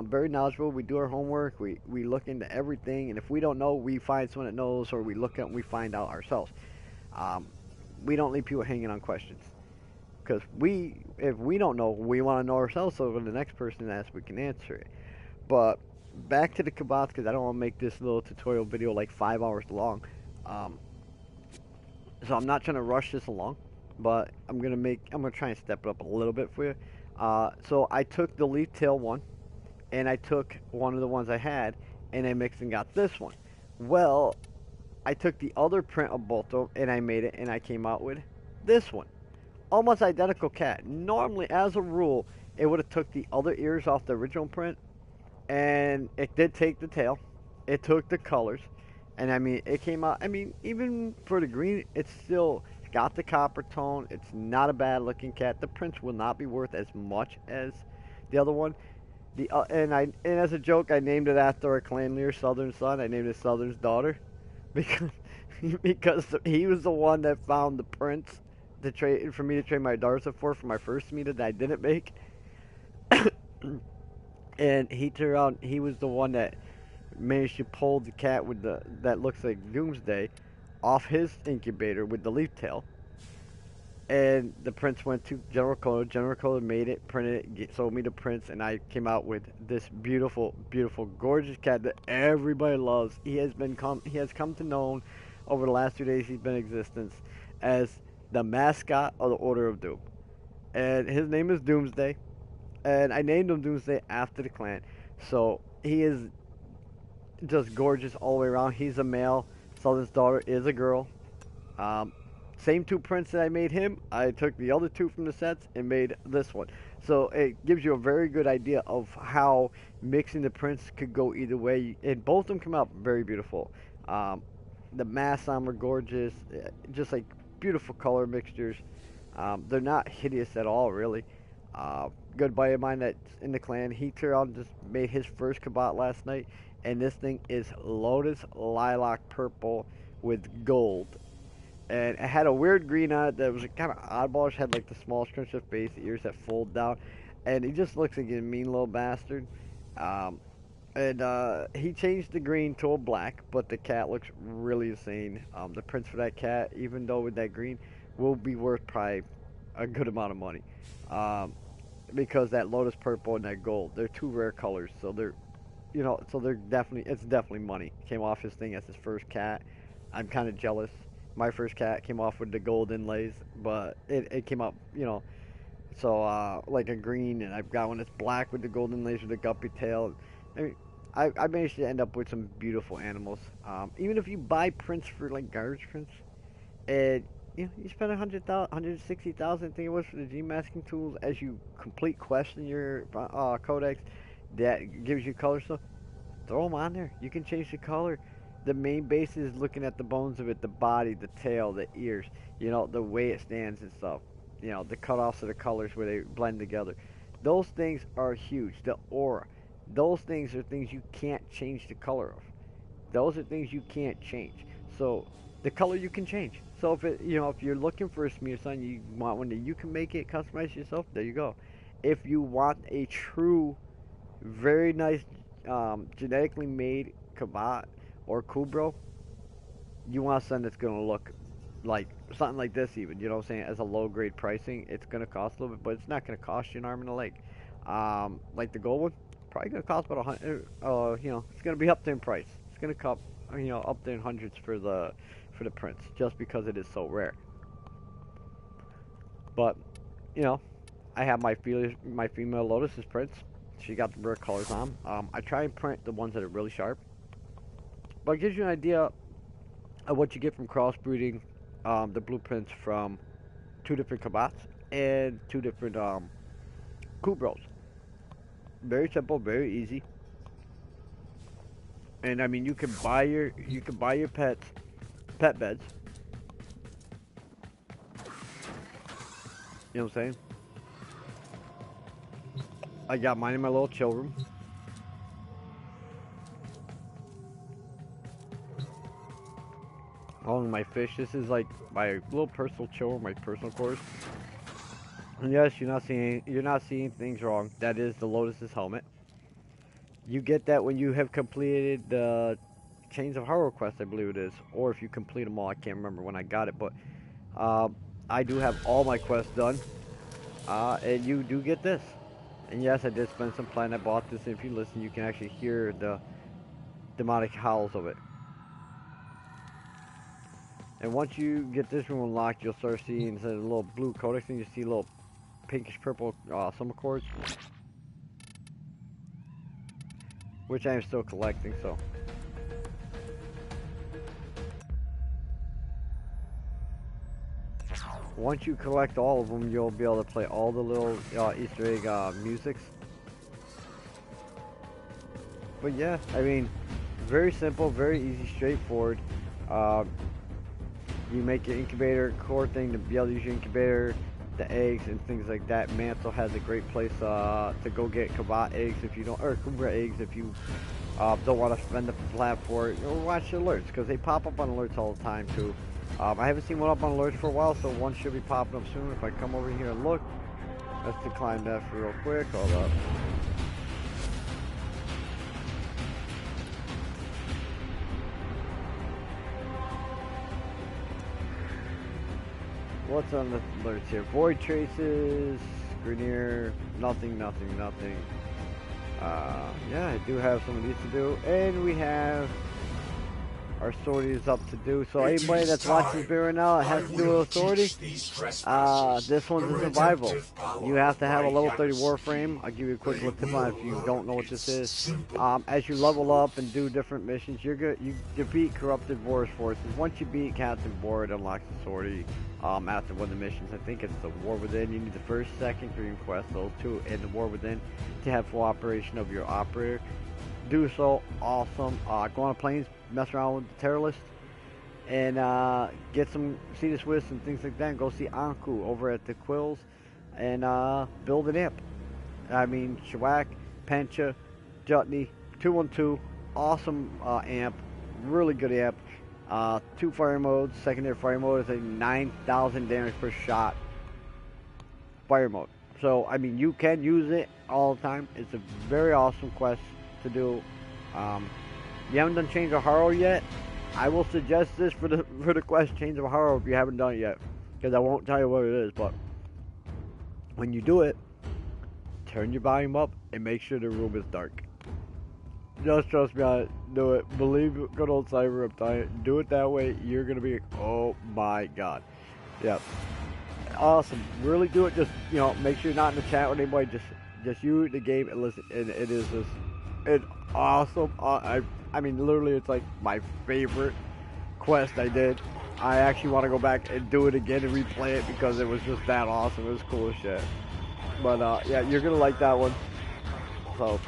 Very knowledgeable. We do our homework. We look into everything, and if we don't know, we find someone that knows, or we look at and we find out ourselves. we don't leave people hanging on questions. Because if we don't know, we want to know ourselves, so when the next person asks, we can answer it. But back to the Kavat, because I don't want to make this little tutorial video like 5 hours long. Um, so I'm not trying to rush this along, but I'm gonna try and step it up a little bit for you. So I took the leaf tail one, and I took one of the ones I had, and I mixed and got this one. Well, I took the other print of both of them, and I made it, and I came out with this one. Almost identical cat. Normally, as a rule, it would have took the other ears off the original print, and it did take the tail. It took the colors, and I mean, it came out. I mean, even for the green, it's still got the copper tone. It's not a bad looking cat. The prints will not be worth as much as the other one. And as a joke, I named it after a clan leader, Southern Son. I named it Southern's daughter, because because he was the one that found the prints to trade for me to trade my Darza for my first meter that I didn't make. And he turned around, he was the one that managed to pull the cat with the that looks like Doomsday off his incubator with the leaf tail. And the prints went to General Code. General Code made it, printed it, sold me the prints, and I came out with this beautiful, beautiful, gorgeous cat that everybody loves. He has come to known over the last 2 days he's been in existence as the mascot of the Order of Doom. And his name is Doomsday. And I named him Doomsday after the clan. So he is just gorgeous all the way around. He's a male. Southern's daughter is a girl. Same two prints that I made him, I took the other two from the sets and made this one. So it gives you a very good idea of how mixing the prints could go either way. And both of them come out very beautiful. The masks on were gorgeous, just like beautiful color mixtures. They're not hideous at all, really. Good buddy of mine that's in the clan, he turned out and just made his first Kavat last night. And this thing is Lotus Lilac Purple with gold. And it had a weird green on it that was kind of oddball. It had like the small scrunch of face, the ears that fold down. And he just looks like a mean little bastard. He changed the green to a black, but the cat looks really insane. The prints for that cat, even though with that green, will be worth probably a good amount of money. Because that Lotus Purple and that gold, they're two rare colors. So it's definitely money. Came off his thing as his first cat. I'm kind of jealous. My first cat came off with the gold inlays, but it came up, so like a green, and I've got one that's black with the gold inlays with a guppy tail. I mean, I managed to end up with some beautiful animals. Even if you buy prints for like garbage prints, and you spend 160,000, I think it was, for the G-masking tools as you complete quests in your codex that gives you color stuff. Throw them on there. You can change the color. The main base is looking at the bones of it, the body, the tail, the ears, the way it stands and stuff. The cutoffs of the colors where they blend together. Those things are huge. The aura. Those things are things you can't change the color of. Those are things you can't change. So the color you can change. So if you're looking for a smear sign, you want one that you can make it, customize yourself, there you go. If you want a true, very nice, genetically made Kavat or Kubrow, you want something that's going to look like something like this even, you know what I'm saying, as a low grade pricing. It's going to cost a little bit, but it's not going to cost you an arm and a leg. Like the gold one, probably going to cost about 100, it's going to be up there in price. It's going to cost, up there in hundreds for the prints, just because it is so rare. But, I have my female Lotus's prints. She got the rare colors on. I try and print the ones that are really sharp. But it gives you an idea of what you get from crossbreeding the blueprints from two different Kavats and two different Kubrows. Very simple, very easy. And I mean, you can buy your pet beds. You know what I'm saying? I got mine in my little chill room. Oh, my fish. This is like my little personal chill room, my personal course. And yes, you're not seeing things wrong. That is the Lotus's helmet. You get that when you have completed the Chains of Horror quest, I believe it is, or if you complete them all. I can't remember when I got it, but I do have all my quests done, and you do get this. And yes, I did spend some time. I bought this, and if you listen, you can actually hear the demonic howls of it. And once you get this room unlocked, you'll start seeing, instead of a little blue codex thing, you see little pinkish purple summer chords, which I am still collecting, so. Once you collect all of them, you'll be able to play all the little Easter egg musics. But yeah, I mean, very simple, very easy, straightforward. You make your incubator core thing to be able to use your incubator, the eggs and things like that. Mantle has a great place to go get Kavat eggs if you don't, or Kubrow eggs if you don't want to spend the flat for it. Or watch the alerts, because they pop up on alerts all the time too. I haven't seen one up on alerts for a while, so one should be popping up soon. If I come over here and look, let's decline that for real quick. Hold up. What's on the alerts here? Void traces, Grenier, nothing. Yeah, I do have some of these to do, and we have our sorties up to do. So anybody that's watching this video right now has to do a sortie. This one's a survival. You have to have a level 30 Warframe. I'll give you a quick little tip on it if you don't know what this is. As you level up and do different missions, you defeat corrupted Boris forces. Once you beat Captain Boar, it unlocks the sortie. After one of the missions, I think it's the War Within. You need the first, second, dream quest, those two, and the War Within to have full operation of your operator. Do so, awesome. Go on planes, mess around with the terror list, and get some see the Swiss and things like that. And go see Anku over at the Quills, and build an amp. I mean, Shawak, Pencha, Jutney, 212, awesome amp, really good amp. 2 fire modes. Secondary fire mode is a 9,000 damage per shot fire mode. So I mean, you can use it all the time. It's a very awesome quest to do. You haven't done Chains of Horror yet. I will suggest this for the quest Chains of Horror if you haven't done it yet, because I won't tell you what it is. But when you do it, turn your volume up and make sure the room is dark. Just trust me on it. Do it. Believe good old Cyber. I'm telling you. Do it that way. You're gonna be, oh my god. Yeah. Awesome. Really do it. Just, you know, make sure you're not in the chat with anybody. Just you, the game, and listen. And it is just, it's awesome. I mean, literally, it's like my favorite quest I did. I actually want to go back and do it again and replay it because it was just that awesome. It was cool as shit. But yeah, you're gonna like that one. So,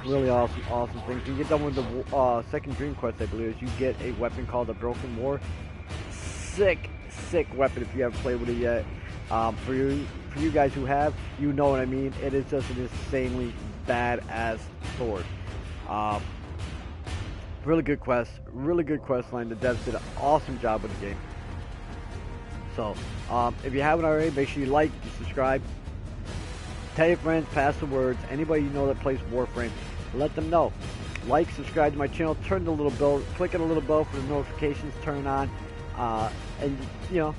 really awesome things. You get done with the second dream quest, I believe, is you get a weapon called the Broken War. Sick weapon if you haven't played with it yet. For you guys who have, you know what I mean. It is just an insanely badass sword. Really good quest line. The devs did an awesome job with the game. So, if you haven't already, make sure you like, you subscribe. Tell your friends, pass the words. Anybody you know that plays Warframe, let them know. Like, subscribe to my channel, turn the little bell, click on the little bell for the notifications, turn on, and you know,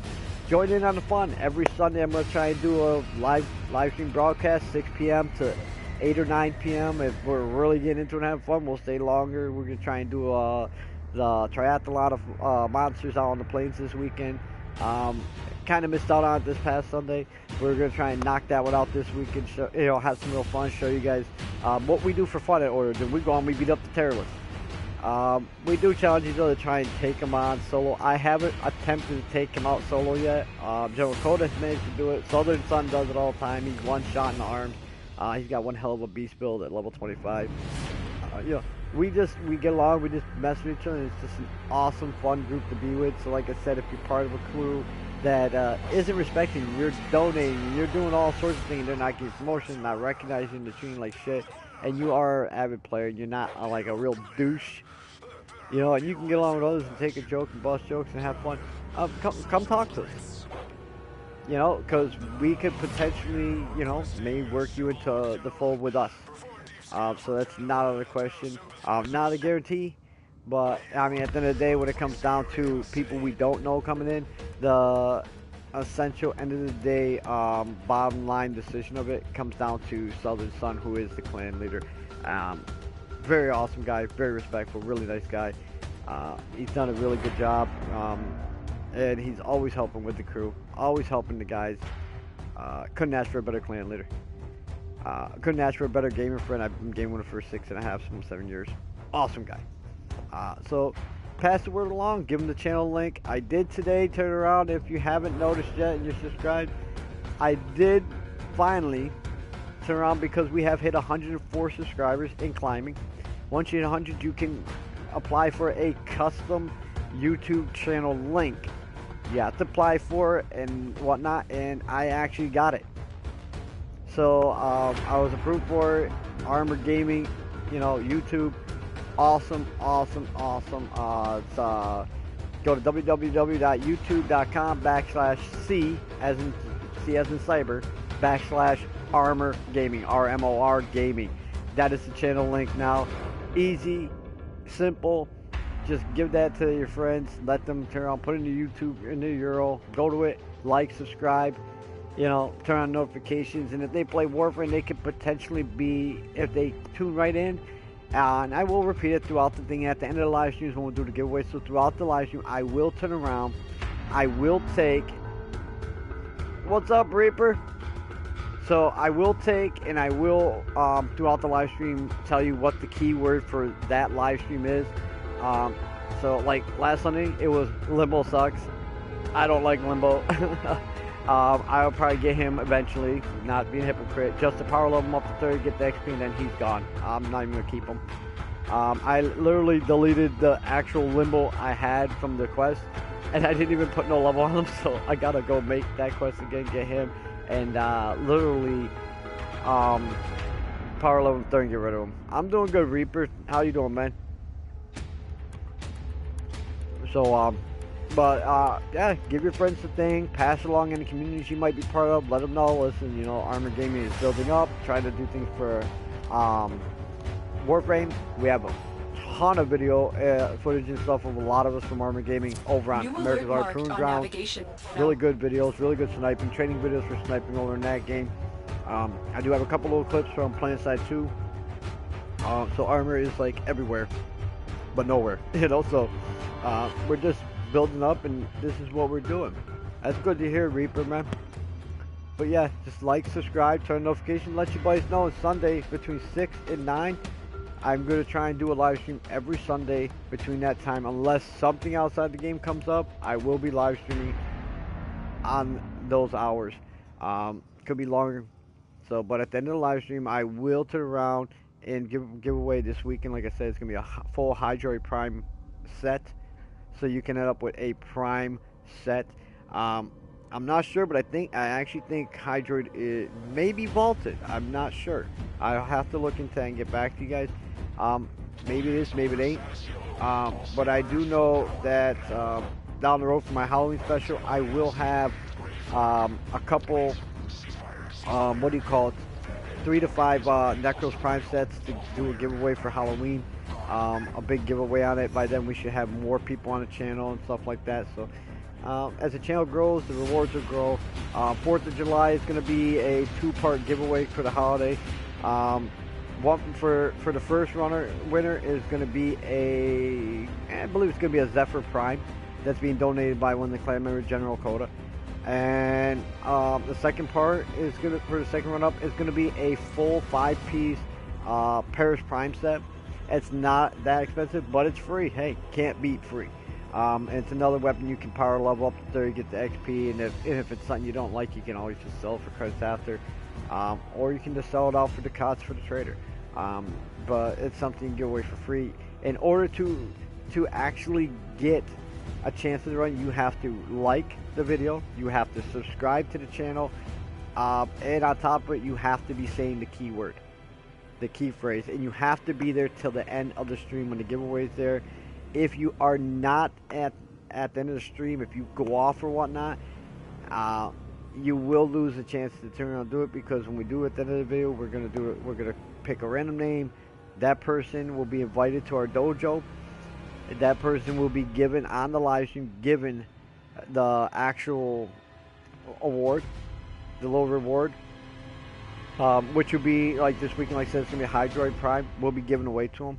join in on the fun. Every Sunday I'm gonna try and do a live stream broadcast, 6 p.m. to 8 or 9 p.m. If we're really getting into it and having fun, we'll stay longer. We're gonna try and do the triathlon of monsters out on the plains this weekend. Kind of missed out on it this past Sunday. We're gonna try and knock that one out this week and show, you know, have some real fun. Show you guys what we do for fun at Origin. We go on, we beat up the terrorists. We do challenge each other to try and take them on solo. I haven't attempted to take him out solo yet. General Coda managed to do it. Southern Sun does it all the time. He's one shot in the arms. He's got one hell of a beast build at level 25. You know, we get along, we just mess with each other, and it's just an awesome, fun group to be with. So like I said, if you're part of a crew that isn't respecting you, you're donating, you're doing all sorts of things, they're not giving promotion, not recognizing, they're treating like shit, and you are an avid player, you're not like a real douche, you know, and you can get along with others and take a joke and bust jokes and have fun, come talk to us. You know, because we could potentially, you know, may work you into the fold with us. So that's not out of the question. Not a guarantee, But I mean, at the end of the day, when it comes down to people we don't know coming in, the essential end of the day, bottom line decision of it comes down to Southern Sun, who is the clan leader. Um, Very awesome guy, very respectful, really nice guy. He's done a really good job, and he's always helping with the crew, always helping the guys. Couldn't ask for a better clan leader. Couldn't ask for a better gamer friend. I've been gaming with him for 6.5, almost 7 years. Awesome guy. So pass the word along, give him the channel link. I did today turn around. If you haven't noticed yet and you're subscribed, I did finally turn around because we have hit 104 subscribers in climbing. Once you hit 100, you can apply for a custom YouTube channel link. You have to apply for it and whatnot, and I actually got it. So I was approved for it. Armor Gaming, YouTube. Awesome. It's, go to www.youtube.com/C as in cyber /Armor Gaming, RMOR Gaming. That is the channel link now. Easy, simple. Just give that to your friends. Let them turn on, put it into YouTube, into URL. Go to it, like, subscribe. Turn on notifications. And if they play Warframe, they could potentially be, if they tune right in. And I will repeat it throughout the thing at the end of the live streams when we do the giveaway. So throughout the live stream, I will turn around. I will take. What's up, Reaper? So I will take, and I will throughout the live stream tell you what the keyword for that live stream is. So like last Sunday, it was Limbo sucks. I don't like Limbo. I'll probably get him eventually, not being a hypocrite, just to power level him up to 30, get the XP, and then he's gone. I'm not even going to keep him. I literally deleted the actual Limbo I had from the quest, and I didn't even put no level on him, so I got to go make that quest again, get him, and literally power level 30 and get rid of him. I'm doing good, Reaper. How you doing, man? So, yeah, give your friends the thing, pass it along in the communities you might be part of, let them know, listen, Armor Gaming is building up, trying to do things for Warframe. We have a ton of video footage and stuff of a lot of us from Armor Gaming over on America's Art Proving Ground. Really good videos, really good sniping, training videos for sniping over in that game. I do have a couple little clips from PlanetSide 2. So Armor is like everywhere, but nowhere, so we're just building up, and this is what we're doing. That's good to hear, Reaper, man. But yeah, just like, subscribe, turn notifications, let you guys know. It's Sunday between 6 and 9. I'm going to try and do a live stream every Sunday between that time. Unless something outside the game comes up, I will be live streaming on those hours. Could be longer. So, but at the end of the live stream, I will turn around and give away this weekend. Like I said, it's going to be a full Hydroid Prime set. So you can end up with a Prime set. I'm not sure, but I actually think Hydroid may be vaulted. I'm not sure. I'll have to look into that and get back to you guys. Maybe it is, maybe it ain't. But I do know that down the road for my Halloween special, I will have a couple, 3 to 5 Necros Prime sets to do a giveaway for Halloween. A big giveaway on it. By then we should have more people on the channel and stuff like that. So as the channel grows, the rewards will grow. 4th of July is going to be a 2-part giveaway for the holiday. One for the first winner is going to be I believe it's going to be a Zephyr Prime that's being donated by one of the clan members, General Coda. And the second part is for the second run-up is going to be a full 5-piece Paris Prime set. It's not that expensive, but it's free. Hey, can't beat free. And it's another weapon you can power level up to 30, get the XP, and if it's something you don't like, you can always just sell it for credits after. Or you can just sell it out for the cots for the trader. But it's something you can give away for free. In order to actually get a chance to run, you have to like the video, you have to subscribe to the channel, and on top of it, you have to be saying the keyword, the key phrase, and you have to be there till the end of the stream when the giveaway is there. If you are not at the end of the stream, if you go off or whatnot, you will lose the chance to turn around and do it, because when we do it at the end of the video, we're gonna pick a random name. That person will be invited to our dojo, that person will be given on the live stream, given the actual award, the little reward, which will be like this weekend. Like I said, it's gonna be Hydroid Prime. Will be given away to him.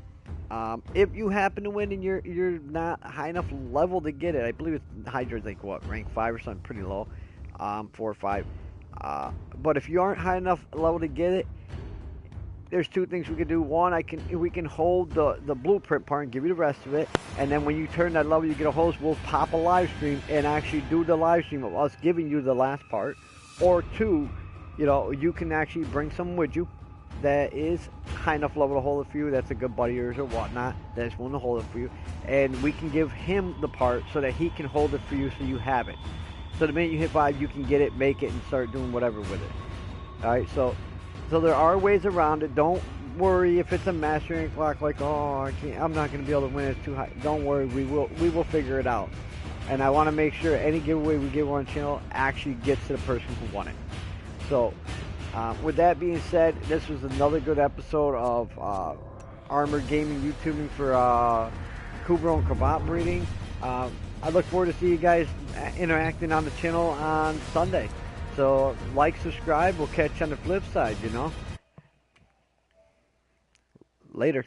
If you happen to win and you're not high enough level to get it, I believe it's Hydroid's like what, rank 5 or something, pretty low, 4 or 5. But if you aren't high enough level to get it, there's two things we can do. One, we can hold the blueprint part and give you the rest of it, and then when you turn that level, you get a host. We'll pop a live stream and actually do the live stream of us giving you the last part. Or two, you can actually bring someone with you that is high enough level to hold it for you. That's a good buddy of yours or whatnot that's willing to hold it for you, and we can give him the part so that he can hold it for you, so you have it. So the minute you hit 5, you can get it, make it, and start doing whatever with it. All right, so there are ways around it. Don't worry if it's a master rank lock, like, oh, I'm not going to be able to win, it's too high. Don't worry, we will figure it out. And I want to make sure any giveaway we give on the channel actually gets to the person who won it. So, with that being said, this was another good episode of Armored Gaming YouTubing for Kubrow and Kavat breeding. I look forward to see you guys interacting on the channel on Sunday. So, like, subscribe. We'll catch you on the flip side, Later.